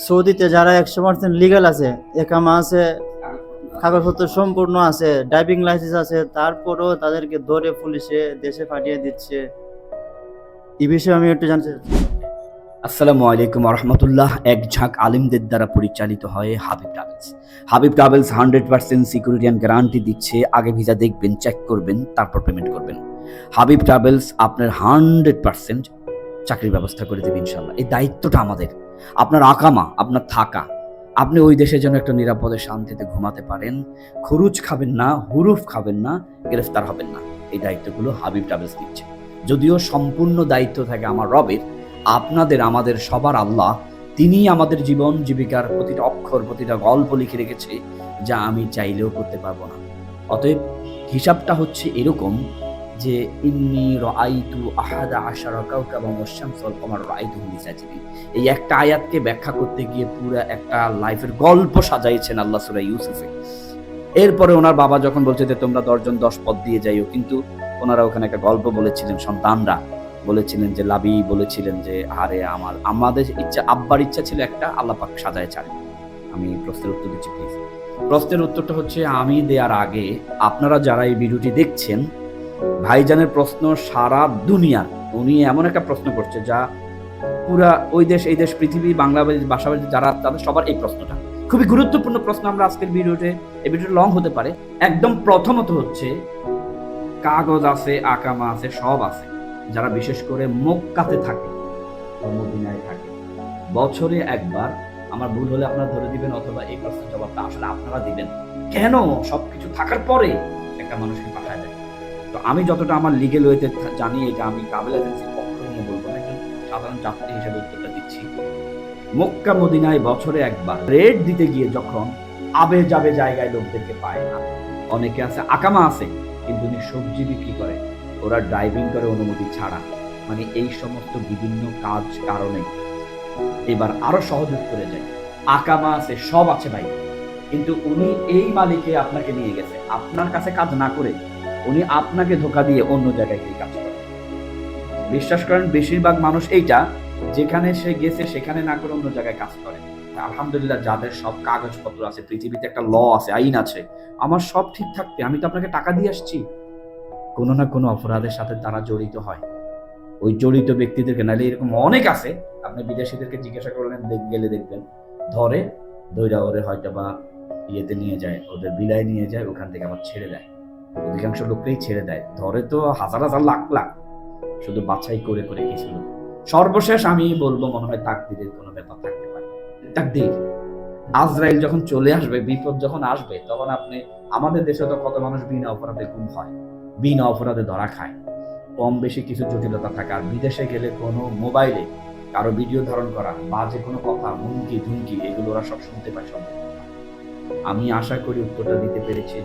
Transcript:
সৌদিতে যারা 100% লিগ্যাল আছে, একামা আছে, কাগজপত্র সম্পূর্ণ আছে, ড্রাইভিং লাইসেন্স আছে, তারপরেও তাদেরকে ধরে পুলিশে দেশে পাঠিয়ে দিচ্ছে। এই বিষয়ে আমি একটু জানতে চাচ্ছি। আসসালামু আলাইকুম রহমতুল্লাহ। এক ঝাঁক আলিমদের দ্বারা পরিচালিত হয় Habib travels. Habib travels 100% security and guarantee দিচ্ছে। আগে ভিসা দেখবেন, চেক করবেন, তারপর পেমেন্ট করবেন। হাবিব ট্রাভেলস আপনার 100% চাকরির ব্যবস্থা করে দেবে ইনশাল্লাহ। এই দায়িত্বটা আমাদের। আপনার আকামা, আপনার থাকা, আপনি ওই দেশে যেন একটা নিরাপদে শান্তিতে ঘুমাতে পারেন, খরুচ খাবেন না, হুরুফ খাবেন না, গ্রেফতার হবেন না, এই দায়িত্বগুলো হাবিব ট্রাভেলস দিচ্ছে। যদিও সম্পূর্ণ দায়িত্ব থাকে আমার রবের, আপনাদের, আমাদের সবার আল্লাহ, তিনি আমাদের জীবন জীবিকার প্রতিটা অক্ষর, প্রতিটা গল্প লিখে রেখেছে, যা আমি চাইলেও করতে পারবো না। অতএব হিসাবটা হচ্ছে এরকম যে ইন্নী রাআইতু আহাদা আশারা কাওকাবান ওয়াশ-শামসা ওয়াল কমারা রাআইতুহুম লিসাজিদিন। এই একটা আয়াতকে ব্যাখ্যা করতে গিয়ে পুরো একটা লাইফের গল্প সাজাইছেন আল্লাহ সূরা ইউসুফে। এরপরে ওনার বাবা যখন বলছে যে তোমরা 10 জন 10 পদ দিয়ে যাইও, কিন্তু ওনারা ওখানে একটা গল্প বলেছিলেন, সন্তানরা বলেছিলেন যে লাবি বলেছিলেন যে আরে আমাদের ইচ্ছা, আব্বার ইচ্ছা ছিল একটা, আল্লাহ পাক সাজায় ছাড়ে। আমি প্রশ্নের উত্তর দিচ্ছি প্লিজ। প্রশ্নের উত্তরটা হচ্ছে আমি দেওয়ার আগে আপনারা যারা এই ভিডিওটি দেখছেন, ভাইজানের প্রশ্ন সারা দুনিয়ার, উনি এমন একটা প্রশ্ন করছে যা পুরা ওই দেশ এই দেশ পৃথিবী বাংলাদেশ ভাষাভাষী যারা, তাদের সবার এই প্রশ্নটা খুবই গুরুত্বপূর্ণ প্রশ্ন। আমরা আজকের ভিডিওতে, এই ভিডিওটা লং হতে পারে। একদম প্রথমত হচ্ছে কাগজ আছে, আকামা আছে, সব আছে, যারা বিশেষ করে মক্কাতে থাকে বা মদিনায় থাকে, বছরে একবার, আমার ভুল হলে আপনারা ধরে দিবেন, অথবা এই প্রশ্নের জবাবটা আসলে আপনারা দিবেন, কেন সবকিছু থাকার পরে একটা মানুষকে পাঠায় দেয়। তো আমি যতটা আমার লিগেল ওয়েতে জানি, এটা আমি ট্রাভেল এজেন্সির পক্ষ নিয়ে বলবো না, একজন সাধারণ যাত্রী হিসেবে উত্তরটা দিচ্ছি। মক্কা মদিনায় বছরে একবার রেড দিতে গিয়ে যখন আবে যাবে জায়গায় লোকদেরকে পায় না, অনেকে আছে আকামা আছে, কিন্তু উনি সবজি বিক্রি করে, ওরা ড্রাইভিং করে অনুমতি ছাড়া, মানে এই সমস্ত বিভিন্ন কাজ কারণে এবার আরো সহজ করে যায়। আকামা আছে, সব আছে ভাই, কিন্তু উনি এই মালিকে আপনাকে নিয়ে গেছে, আপনার কাছে কাজ না করে উনি আপনাকে ধোকা দিয়ে অন্য জায়গায় গিয়ে কাজ করে। বিশ্বাস করেন বেশিরভাগ মানুষ এইটা, যেখানে সে গেছে সেখানে না করে অন্য জায়গায় কাজ করে। আলহামদুলিল্লাহ, যাদের সব কাগজপত্র আছে, পৃথিবীতে একটা ল আছে, আইন আছে, আমার সব ঠিক থাকতে আমি তো আপনাকে টাকা দিয়ে আসছি, কোনো না কোনো অপরাধের সাথে তারা জড়িত হয়। ওই জড়িত ব্যক্তিদেরকে, নাহলে এরকম অনেক আছে, আপনি বিদেশিদেরকে জিজ্ঞাসা করলেন, গেলে দেখবেন ধরে দইরা ওরে হয়তো বা ইয়েতে নিয়ে যায়, ওদের বিলায় নিয়ে যায়, ওখান থেকে আবার ছেড়ে দেয়। অধিকাংশ লোককেই ছেড়ে দেয়, ধরে তো হাজার হাজার লাখ লাখ, শুধু বাছাই করে করে কিছু লোক। সর্বশেষ আমি বলবো, মনে হয় তাকদীরের কোনো ব্যাপার থাকতে পারে। তাকদীর, আজরাইল যখন চলে আসবে, বিপদ যখন আসবে, তখন আপনি, আমাদের দেশে তো কত মানুষ বিনা অপরাধে গুম হয়, বিনা অপরাধে ধরা খায়, কম বেশি কিছু জটিলতা থাকে। আর বিদেশে গেলে কোনো মোবাইলে কারো ভিডিও ধারণ করা, বাজে কোনো কথা, হুমকি ধুমকি, এগুলো ওরা সব শুনতে পায়, সব। আমি আশা করি উত্তরটা দিতে পেরেছি।